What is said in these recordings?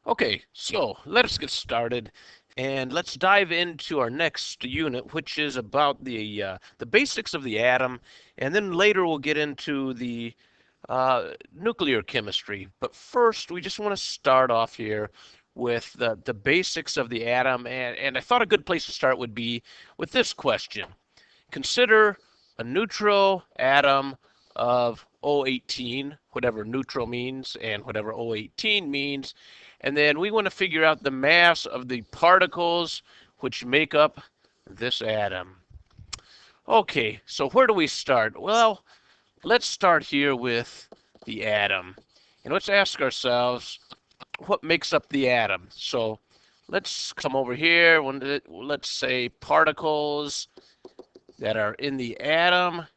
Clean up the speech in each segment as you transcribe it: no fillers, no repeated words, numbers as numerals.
Okay, so let's get started and let's dive into our next unit, which is about the basics of the atom, and then later we'll get into the nuclear chemistry. But first, we just want to start off here with the basics of the atom, and I thought a good place to start would be with this question. Consider a neutral atom of O18, whatever neutral means and whatever O18 means, and then we want to figure out the mass of the particles which make up this atom. Okay, so where do we start? Well, let's start here with the atom. And let's ask ourselves what makes up the atom. So let's come over here. Let's say particles that are in the atom.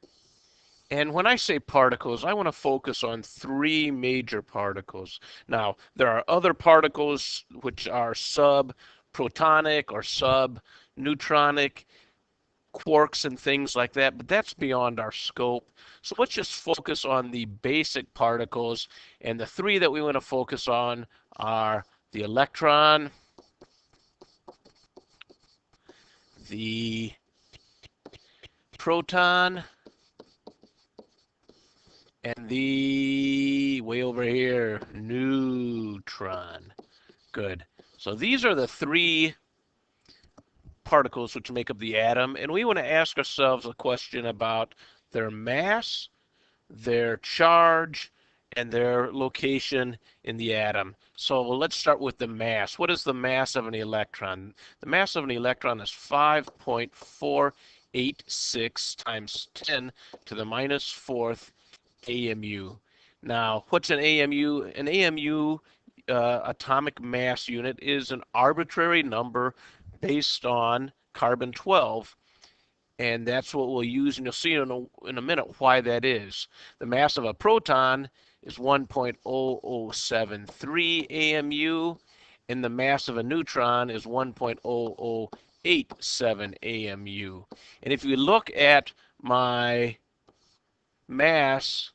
And when I say particles, I want to focus on three major particles. Now, there are other particles which are subprotonic or subneutronic, quarks and things like that, but that's beyond our scope. So let's just focus on the basic particles. And the three that we want to focus on are the electron, the proton, and the, way over here, neutron. Good. So these are the three particles which make up the atom, and we want to ask ourselves a question about their mass, their charge, and their location in the atom. So let's start with the mass. What is the mass of an electron? The mass of an electron is 5.486 times 10 to the minus fourth AMU. Now, what's an AMU? An AMU, atomic mass unit, is an arbitrary number based on carbon 12, and that's what we'll use, and you'll see in a minute why that is. The mass of a proton is 1.0073 AMU, and the mass of a neutron is 1.0087 AMU. And if you look at my mass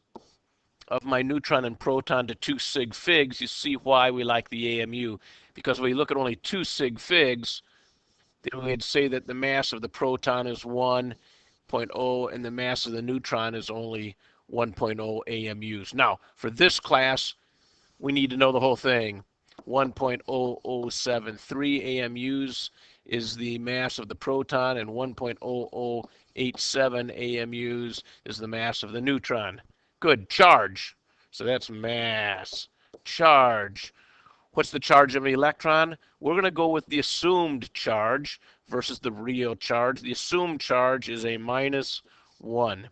of my neutron and proton to 2 sig figs, you see why we like the AMU. Because when you look at only 2 sig figs, then we'd say that the mass of the proton is 1.0 and the mass of the neutron is only 1.0 AMUs. Now, for this class, we need to know the whole thing. 1.0073 AMUs is the mass of the proton, and 1.0087 AMUs is the mass of the neutron. Good. Charge. So that's mass. Charge. What's the charge of an electron? We're going to go with the assumed charge versus the real charge. The assumed charge is a minus 1.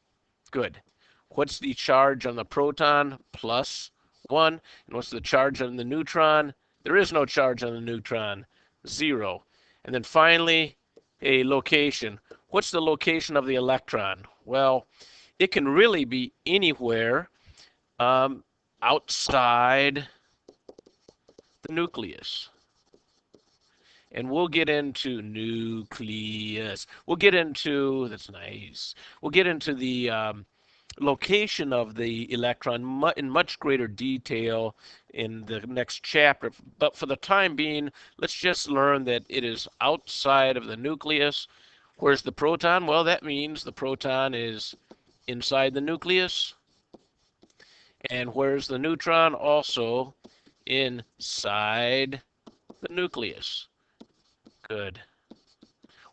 Good. What's the charge on the proton? Plus 1. And what's the charge on the neutron? There is no charge on the neutron. 0. And then finally, a location. What's the location of the electron? Well, it can really be anywhere outside the nucleus. And we'll get into nucleus. We'll get into, that's nice. We'll get into the location of the electron in much greater detail in the next chapter. But for the time being, let's just learn that it is outside of the nucleus. Where's the proton? Well, that means the proton is inside the nucleus. And where's the neutron? Also inside the nucleus. Good.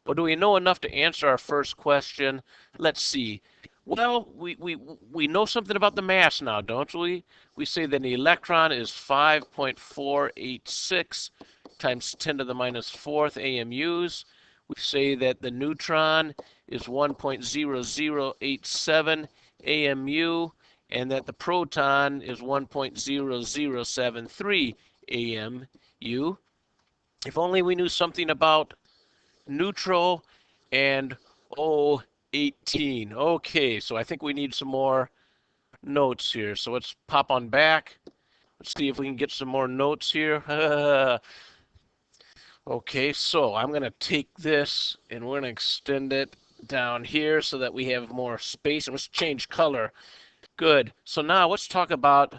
Well, do we know enough to answer our first question? Let's see. Well, we know something about the mass now, don't we? We say that an electron is 5.486 times 10 to the minus fourth AMUs. We say that the neutron is 1.0087 AMU, and that the proton is 1.0073 AMU. If only we knew something about neutral and O18. Okay, so I think we need some more notes here. So let's pop on back. Let's see if we can get some more notes here. Okay, so I'm going to take this and we're going to extend it down here so that we have more space. And let's change color. Good. So now let's talk about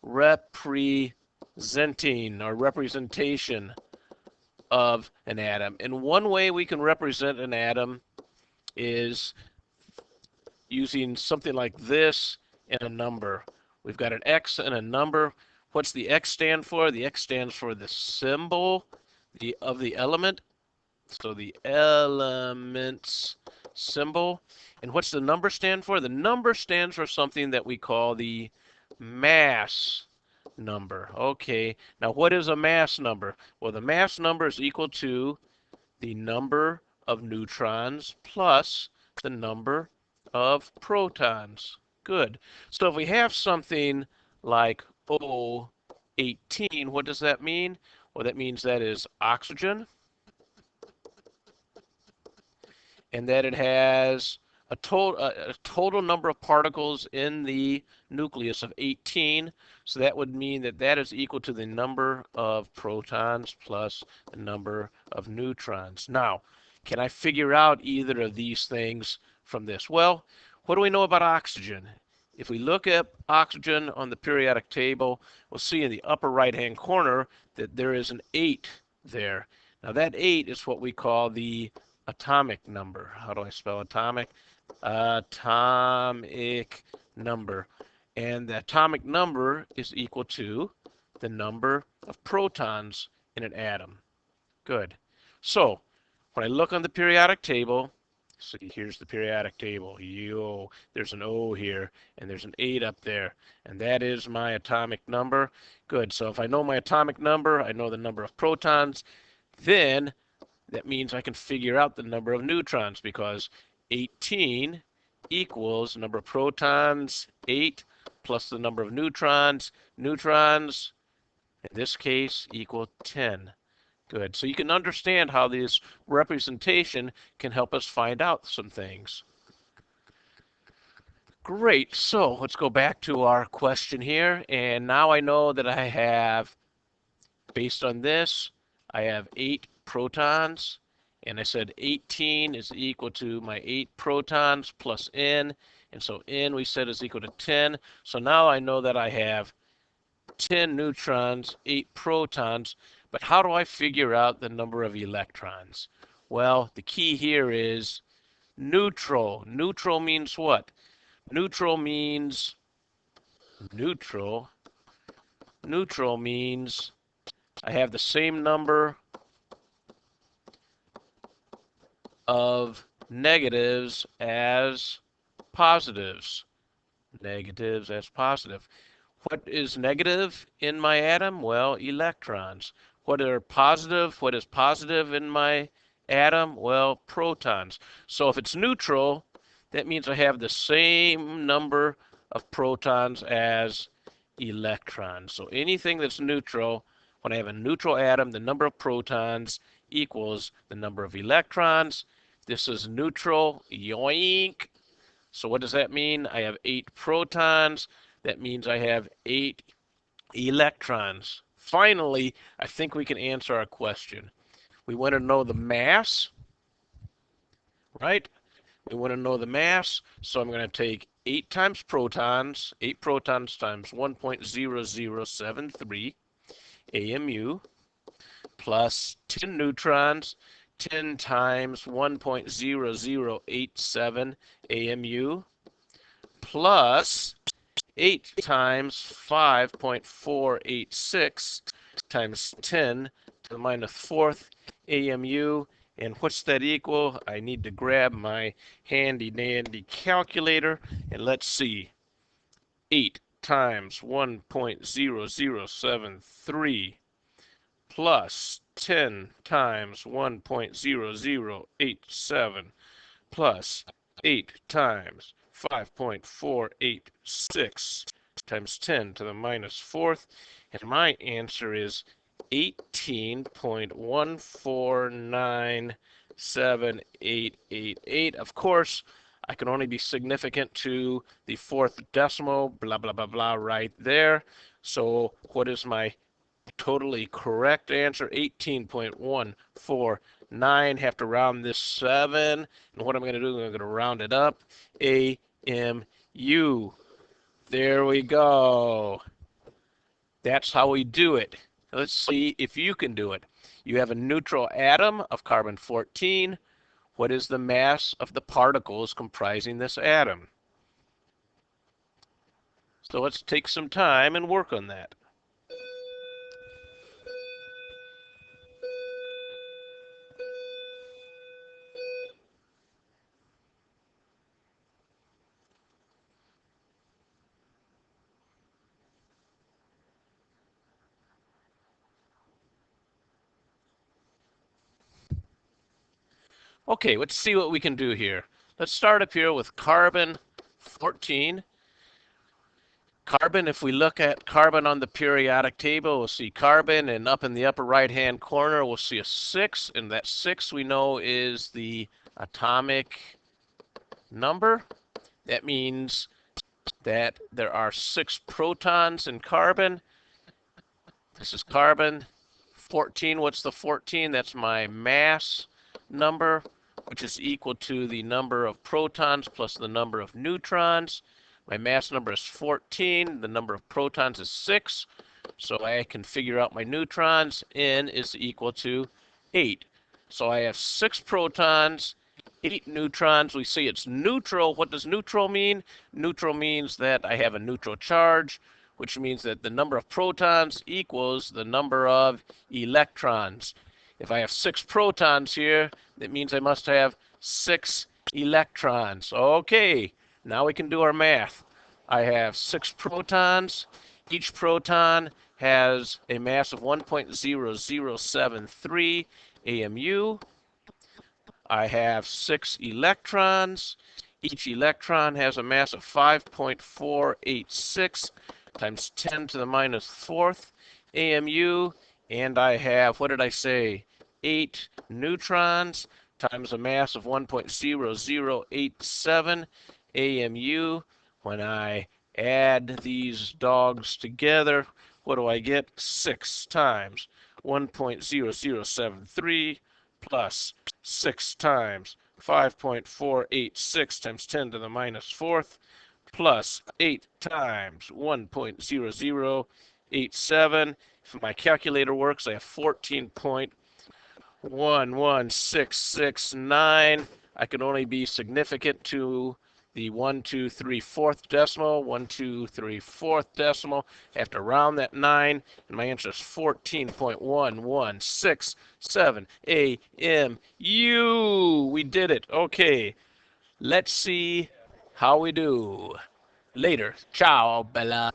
representation. representing or representation of an atom. And one way we can represent an atom is using something like this and a number. We've got an X and a number. What's the X stand for? The X stands for the symbol of the element. So the elements symbol. And what's the number stand for? The number stands for something that we call the mass number. Okay, now what is a mass number? Well, the mass number is equal to the number of neutrons plus the number of protons. Good. So if we have something like O18, what does that mean? Well, that means that is oxygen, and that it has a total number of particles in the nucleus of 18. So that would mean that that is equal to the number of protons plus the number of neutrons. Now, can I figure out either of these things from this? Well, what do we know about oxygen? If we look at oxygen on the periodic table, we'll see in the upper right-hand corner that there is an 8 there. Now that 8 is what we call the atomic number. How do I spell atomic? Atomic number. And the atomic number is equal to the number of protons in an atom. Good. So when I look on the periodic table, see, here's the periodic table. Yo, there's an O here, and there's an 8 up there, and that is my atomic number. Good. So if I know my atomic number, I know the number of protons, then that means I can figure out the number of neutrons, because 18 equals the number of protons, 8, plus the number of neutrons. Neutrons, in this case, equal 10. Good. So you can understand how this representation can help us find out some things. Great. So let's go back to our question here. And now I know that I have, based on this, I have 8 protons. And I said 18 is equal to my 8 protons plus n. And so n we said is equal to 10. So now I know that I have 10 neutrons, 8 protons. But how do I figure out the number of electrons? Well, the key here is neutral. Neutral means what? Neutral means neutral. Neutral means I have the same number of negatives as positives. Negatives as positive. What is negative in my atom? Well, electrons. What are positive? What is positive in my atom? Well, protons. So if it's neutral, that means I have the same number of protons as electrons. So anything that's neutral, when I have a neutral atom, the number of protons equals the number of electrons. This is neutral. Yoink. So what does that mean? I have 8 protons. That means I have 8 electrons. Finally, I think we can answer our question. We want to know the mass, right? We want to know the mass, so I'm going to take 8 times protons, 8 protons times 1.0073 AMU, plus 10 neutrons, 10 times 1.0087 AMU, plus 8 times 5.486 times 10 to the minus 4th AMU. And what's that equal? I need to grab my handy dandy calculator, and let's see. 8 times 1.0073 plus 10 times 1.0087 plus 8 times 5.486 times 10 to the minus 4th, and my answer is 18.1497888. Of course, I can only be significant to the 4th decimal, blah, blah, blah, blah, right there. So what is my totally correct answer? 18.149. Have to round this 7. And what I'm going to do, I'm going to round it up. AMU. There we go. That's how we do it. Let's see if you can do it. You have a neutral atom of carbon-14. What is the mass of the particles comprising this atom? So let's take some time and work on that. Okay, let's see what we can do here. Let's start up here with carbon-14. Carbon, if we look at carbon on the periodic table, we'll see carbon, and up in the upper right-hand corner, we'll see a 6, and that 6 we know is the atomic number. That means that there are 6 protons in carbon. This is carbon. 14, what's the 14? That's my mass number, which is equal to the number of protons plus the number of neutrons. My mass number is 14. The number of protons is 6. So I can figure out my neutrons. N is equal to 8. So I have 6 protons, 8 neutrons. We say it's neutral. What does neutral mean? Neutral means that I have a neutral charge, which means that the number of protons equals the number of electrons. If I have 6 protons here, that means I must have 6 electrons. Okay, now we can do our math. I have 6 protons. Each proton has a mass of 1.0073 AMU. I have 6 electrons. Each electron has a mass of 5.486 times 10 to the minus 4th AMU. And I have, what did I say, 8 neutrons times a mass of 1.0087 AMU. When I add these dogs together, what do I get? 6 times 1.0073 plus 6 times 5.486 times 10 to the minus 4th plus 8 times 1.0087. If my calculator works, I have 14.11669. I can only be significant to the 1, 2, 3, 4th decimal, 1, 2, 3, 4th decimal. I have to round that 9, and my answer is 14.1167 AMU. We did it. Okay, let's see how we do. Later. Ciao, Bella.